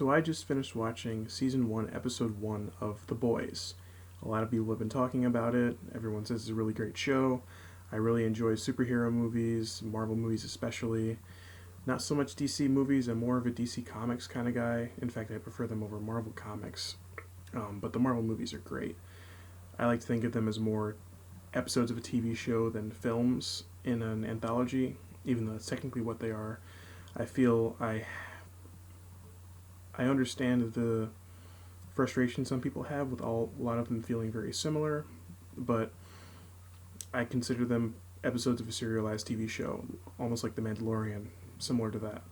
So I just finished watching season 1, episode 1 of The Boys. A lot of people have been talking about it. Everyone says it's a really great show. I really enjoy superhero movies, Marvel movies especially. Not so much DC movies. I'm more of a DC Comics kind of guy. In fact, I prefer them over Marvel Comics. But the Marvel movies are great. I like to think of them as more episodes of a TV show than films in an anthology, even though that's technically what they are. I feel I understand the frustration some people have with a lot of them feeling very similar, but I consider them episodes of a serialized TV show, almost like The Mandalorian, similar to that.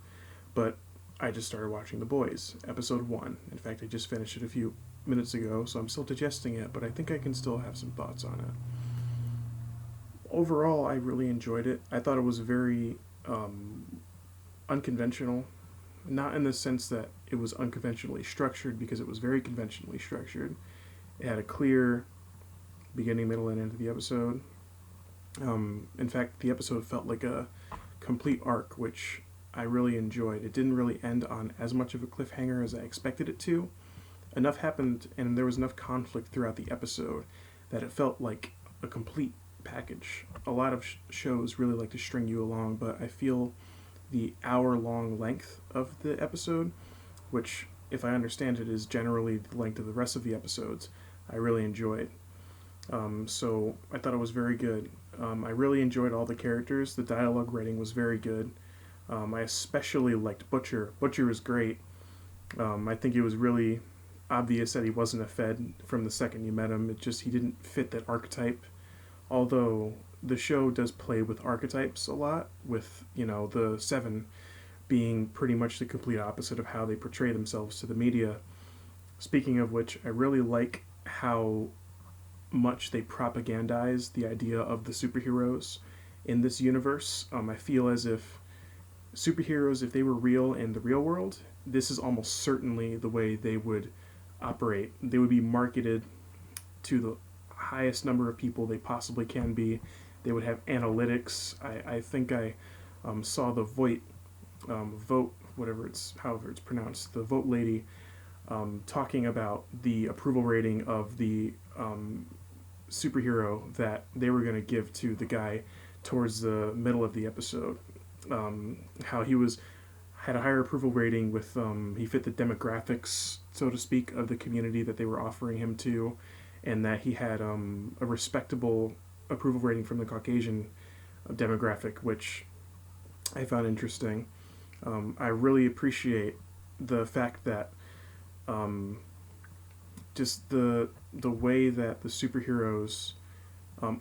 But I just started watching The Boys, episode 1. In fact, I just finished it a few minutes ago, so I'm still digesting it, but I think I can still have some thoughts on it. Overall, I really enjoyed it. I thought it was very unconventional, not in the sense that it was unconventionally structured, because it was very conventionally structured. It had a clear beginning, middle, and end of the episode. In fact, the episode felt like a complete arc, which I really enjoyed. It didn't really end on as much of a cliffhanger as I expected it to. Enough happened, and there was enough conflict throughout the episode that it felt like a complete package. A lot of shows really like to string you along, but I feel the hour-long length of the episode, which, if I understand it, is generally the length of the rest of the episodes, I really enjoyed. So I thought it was very good. I really enjoyed all the characters. The dialogue writing was very good. I especially liked Butcher. Butcher was great. I think it was really obvious that he wasn't a Fed from the second you met him. He didn't fit that archetype. Although the show does play with archetypes a lot, with, the Seven being pretty much the complete opposite of how they portray themselves to the media. Speaking of which, I really like how much they propagandize the idea of the superheroes in this universe. I feel as if superheroes, if they were real in the real world, this is almost certainly the way they would operate. They would be marketed to the highest number of people they possibly can be. They would have analytics. I think I saw the vote, however it's pronounced, the vote lady talking about the approval rating of the superhero that they were going to give to the guy towards the middle of the episode. How he had a higher approval rating with he fit the demographics, so to speak, of the community that they were offering him to, and that he had a respectable approval rating from the Caucasian demographic, which I found interesting. I really appreciate the fact that just the way that the superheroes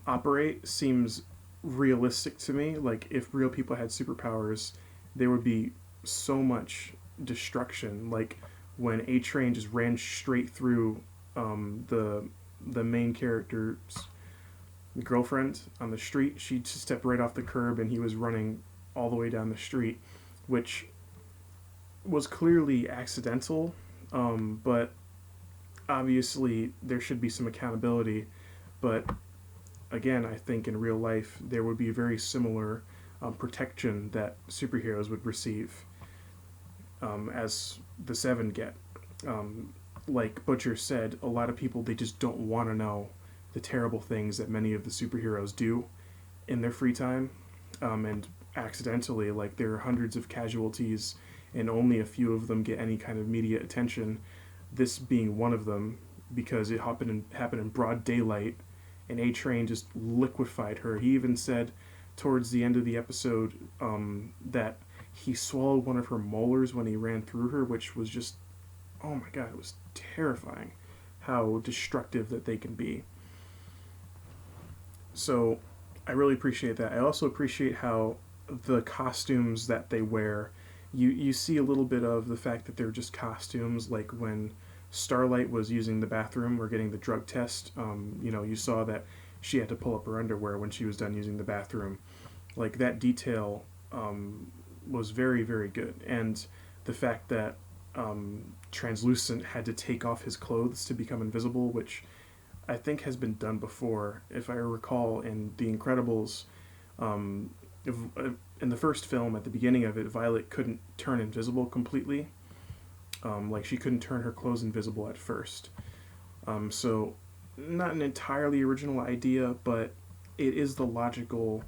operate seems realistic to me. Like, if real people had superpowers, there would be so much destruction. Like when A-Train just ran straight through the main character's girlfriend on the street. She just stepped right off the curb, and he was running all the way down the street, which was clearly accidental, but obviously there should be some accountability. But again, I think in real life there would be very similar protection that superheroes would receive, as the Seven get. Like Butcher said, a lot of people, they just don't want to know the terrible things that many of the superheroes do in their free time, and accidentally, like, there are hundreds of casualties and only a few of them get any kind of media attention, this being one of them, because it happened in broad daylight, and A-Train just liquefied her. He even said towards the end of the episode that he swallowed one of her molars when he ran through her, which was just, oh my god, it was terrifying how destructive that they can be. So I really appreciate that. I also appreciate how the costumes that they wear, you see a little bit of the fact that they're just costumes. Like when Starlight was using the bathroom or getting the drug test, you saw that she had to pull up her underwear when she was done using the bathroom. Like, that detail was very, very good. And the fact that Translucent had to take off his clothes to become invisible, which I think has been done before. If I recall, in The Incredibles, in the first film, at the beginning of it, Violet couldn't turn invisible completely, Like she couldn't turn her clothes invisible at first. So not an entirely original idea, but it is the logical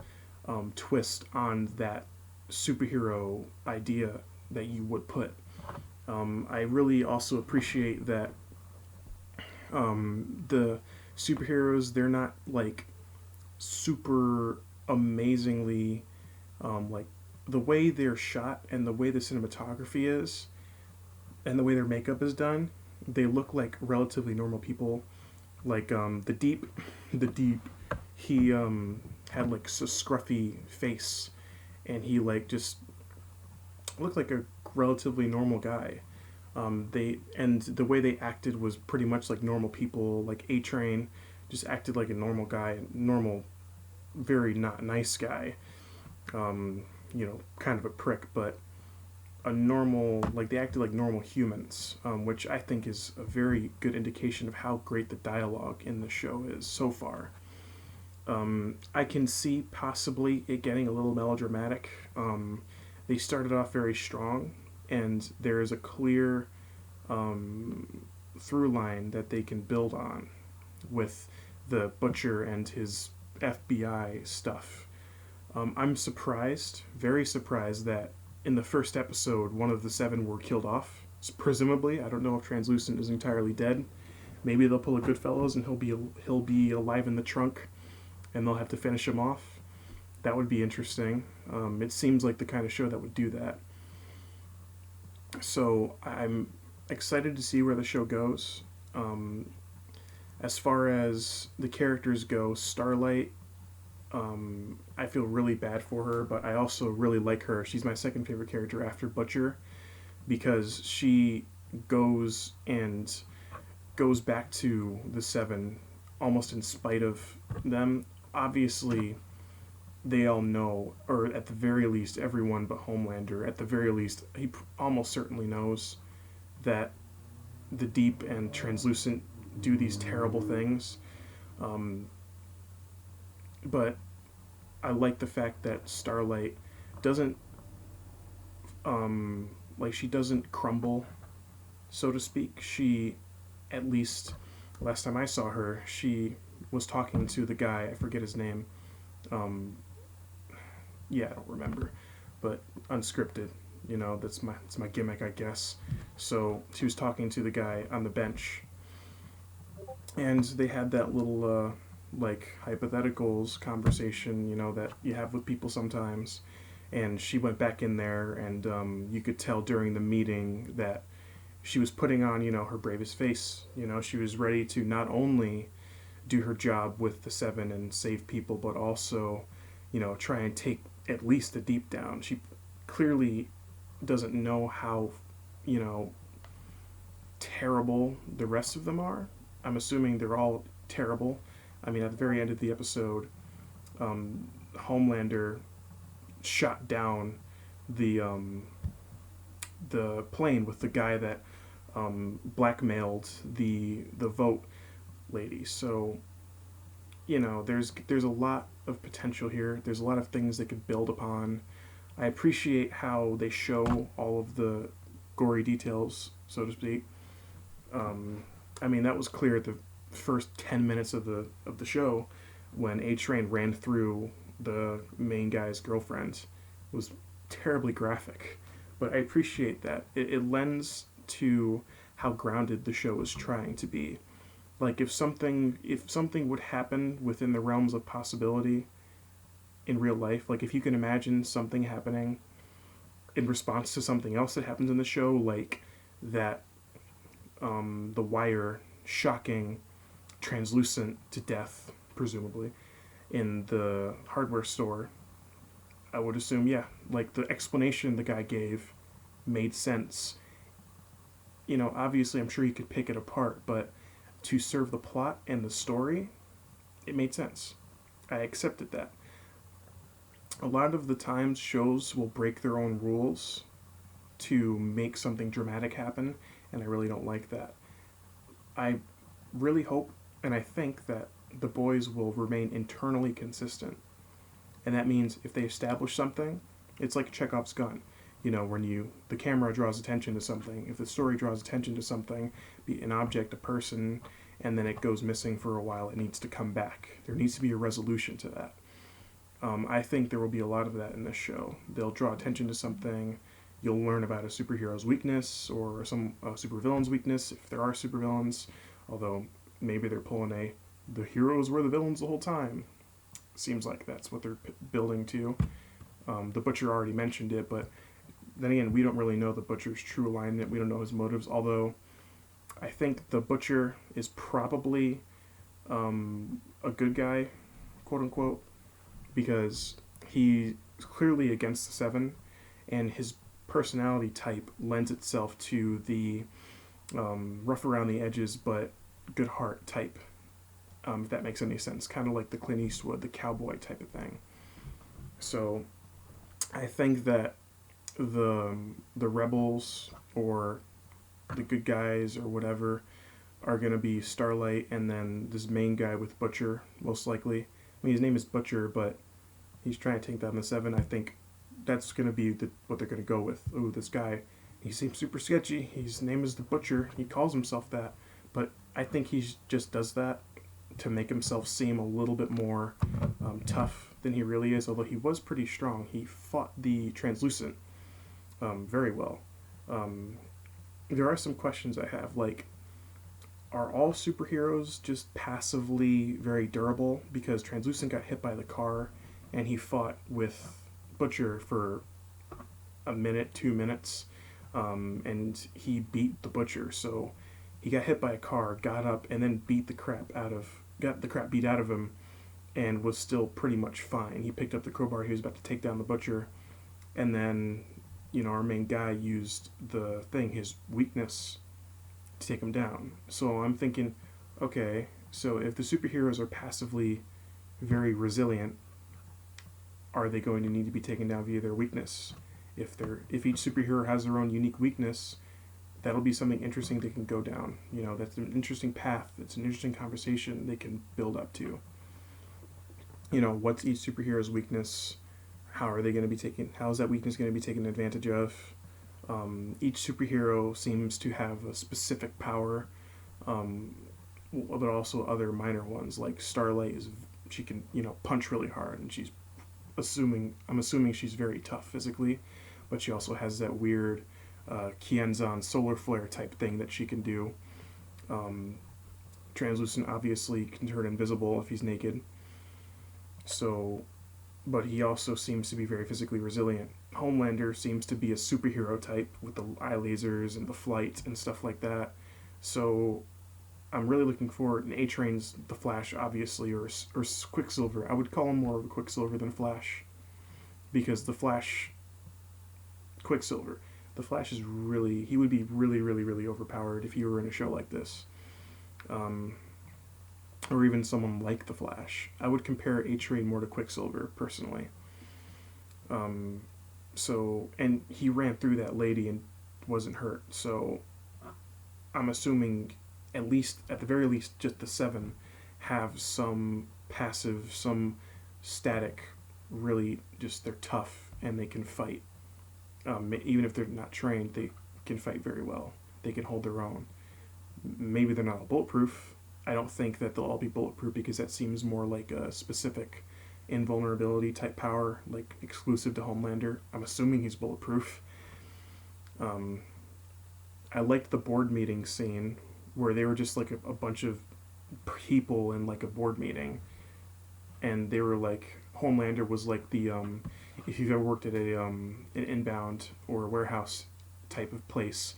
twist on that superhero idea that you would put. I really also appreciate that the superheroes, they're not like super amazingly like the way they're shot and the way the cinematography is and the way their makeup is done. They look like relatively normal people. Like the deep, he had like a scruffy face, and he like just looked like a relatively normal guy. They and the way they acted was pretty much like normal people. Like A Train just acted like a normal guy, normal, very not nice guy. Kind of a prick, but a normal, like they acted like normal humans, which I think is a very good indication of how great the dialogue in the show is so far. I can see possibly it getting a little melodramatic. They started off very strong, and there is a clear through line that they can build on with the Butcher and his FBI stuff. I'm surprised, very surprised, that in the first episode, one of the seven were killed off. Presumably, I don't know if Translucent is entirely dead. Maybe they'll pull a Goodfellas and he'll be alive in the trunk, and they'll have to finish him off. That would be interesting. It seems like the kind of show that would do that. So I'm excited to see where the show goes. As far as the characters go, Starlight, I feel really bad for her, but I also really like her. She's my second favorite character after Butcher because she goes and goes back to the Seven almost in spite of them. Obviously, they all know, or at the very least, everyone but Homelander, at the very least, he almost certainly knows that the Deep and Translucent do these terrible things. Um, but I like the fact that Starlight doesn't, like, she doesn't crumble, so to speak. She, at least, last time I saw her, she was talking to the guy, I forget his name. Um, yeah, I don't remember, but unscripted. That's my gimmick, I guess. So she was talking to the guy on the bench, and they had that little like hypotheticals conversation, that you have with people sometimes. And she went back in there, and you could tell during the meeting that she was putting on, her bravest face. She was ready to not only do her job with the Seven and save people, but also, try and take at least the Deep down. She clearly doesn't know how, you know, terrible the rest of them are. I'm assuming they're all terrible. I mean, at the very end of the episode, Homelander shot down the plane with the guy that blackmailed the vote lady. So there's a lot of potential here. There's a lot of things they could build upon. I appreciate how they show all of the gory details, so to speak. I mean, that was clear at the first 10 minutes of the show when A Train ran through the main guy's girlfriend. It was terribly graphic, but I appreciate that. It lends to how grounded the show is trying to be. Like if something would happen within the realms of possibility in real life, like if you can imagine something happening in response to something else that happens in the show, like that the Wire shocking Translucent to death, presumably, in the hardware store, I would assume, yeah, like the explanation the guy gave made sense. Obviously, I'm sure you could pick it apart, but to serve the plot and the story, it made sense. I accepted that. A lot of the times, shows will break their own rules to make something dramatic happen, and I really don't like that. I really hope and I think that the boys will remain internally consistent. And that means if they establish something, it's like Chekhov's gun. when the camera draws attention to something, if the story draws attention to something, be an object, a person, and then it goes missing for a while, it needs to come back. There needs to be a resolution to that. I think there will be a lot of that in this show. They'll draw attention to something. You'll learn about a superhero's weakness or some supervillain's weakness, if there are supervillains. Although maybe they're pulling the heroes were the villains the whole time. Seems like that's what they're building to. The Butcher already mentioned it, but then again, we don't really know the Butcher's true alignment. We don't know his motives, although I think the Butcher is probably a good guy, quote unquote, because he's clearly against the Seven, and his personality type lends itself to the rough around the edges but good heart type, if that makes any sense. Kind of like the Clint Eastwood, the cowboy type of thing. So I think that the rebels or the good guys or whatever are going to be Starlight and then this main guy with Butcher, most likely. I mean, his name is Butcher, but he's trying to take down the Seven. I think that's going to be what they're going to go with. Ooh, this guy, he seems super sketchy. His name is the Butcher. He calls himself that. But I think he just does that to make himself seem a little bit more tough than he really is, although he was pretty strong. He fought the Translucent very well. There are some questions I have, like, are all superheroes just passively very durable? Because Translucent got hit by the car and he fought with Butcher for a minute, 2 minutes, and he beat the Butcher. So he got hit by a car, got up, and then got the crap beat out of him, and was still pretty much fine. He picked up the crowbar. He was about to take down the Butcher, and then our main guy used his weakness, to take him down. So I'm thinking, okay, so if the superheroes are passively very resilient, are they going to need to be taken down via their weakness? If each superhero has their own unique weakness, that'll be something interesting they can go down. That's an interesting path. It's an interesting conversation they can build up to. What's each superhero's weakness? How is that weakness going to be taken advantage of? Each superhero seems to have a specific power, but also other minor ones. Like Starlight she can punch really hard, and I'm assuming she's very tough physically, but she also has that weird Kienzan solar flare type thing that she can do. Translucent obviously can turn invisible if he's naked. So, but he also seems to be very physically resilient. Homelander seems to be a superhero type with the eye lasers and the flight and stuff like that. So I'm really looking forward. And A-Train's the Flash, obviously, or Quicksilver. I would call him more of a Quicksilver than Flash, because the Flash, Quicksilver, the Flash he would be really, really, really overpowered if he were in a show like this. Or even someone like the Flash. I would compare A-Train more to Quicksilver, personally. And he ran through that lady and wasn't hurt, so I'm assuming at the very least, just the Seven have some passive, some static, really just they're tough and they can fight. Even if they're not trained, they can fight very well. They can hold their own. Maybe they're not all bulletproof. I don't think that they'll all be bulletproof, because that seems more like a specific invulnerability type power, like exclusive to Homelander. I'm assuming he's bulletproof. I liked the board meeting scene where they were just like a bunch of people in like a board meeting, and they were like, Homelander was like the if you've ever worked at an inbound or a warehouse type of place,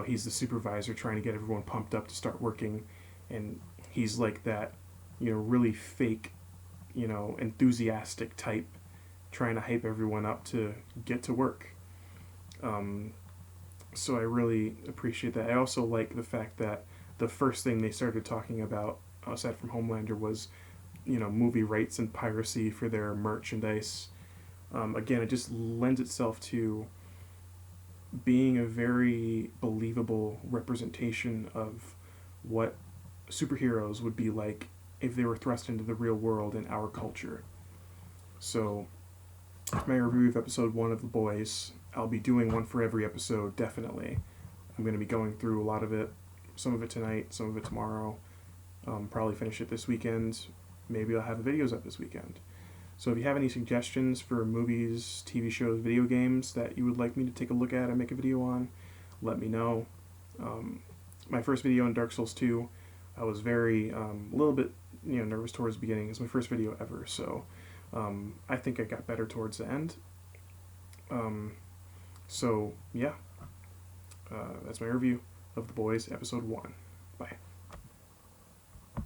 he's the supervisor trying to get everyone pumped up to start working, and he's like that, really fake, enthusiastic type, trying to hype everyone up to get to work. So I really appreciate that. I also like the fact that the first thing they started talking about, aside from Homelander, was, movie rights and piracy for their merchandise. Again, it just lends itself to being a very believable representation of what superheroes would be like if they were thrust into the real world in our culture. So, my review of episode 1 of The Boys, I'll be doing one for every episode, definitely. I'm going to be going through a lot of it, some of it tonight, some of it tomorrow. Probably finish it this weekend. Maybe I'll have the videos up this weekend. So if you have any suggestions for movies, TV shows, video games that you would like me to take a look at and make a video on, let me know. My first video on Dark Souls 2, I was very, a little bit, nervous towards the beginning. It's my first video ever, so I think I got better towards the end. So, yeah. That's my review of The Boys, Episode 1. Bye.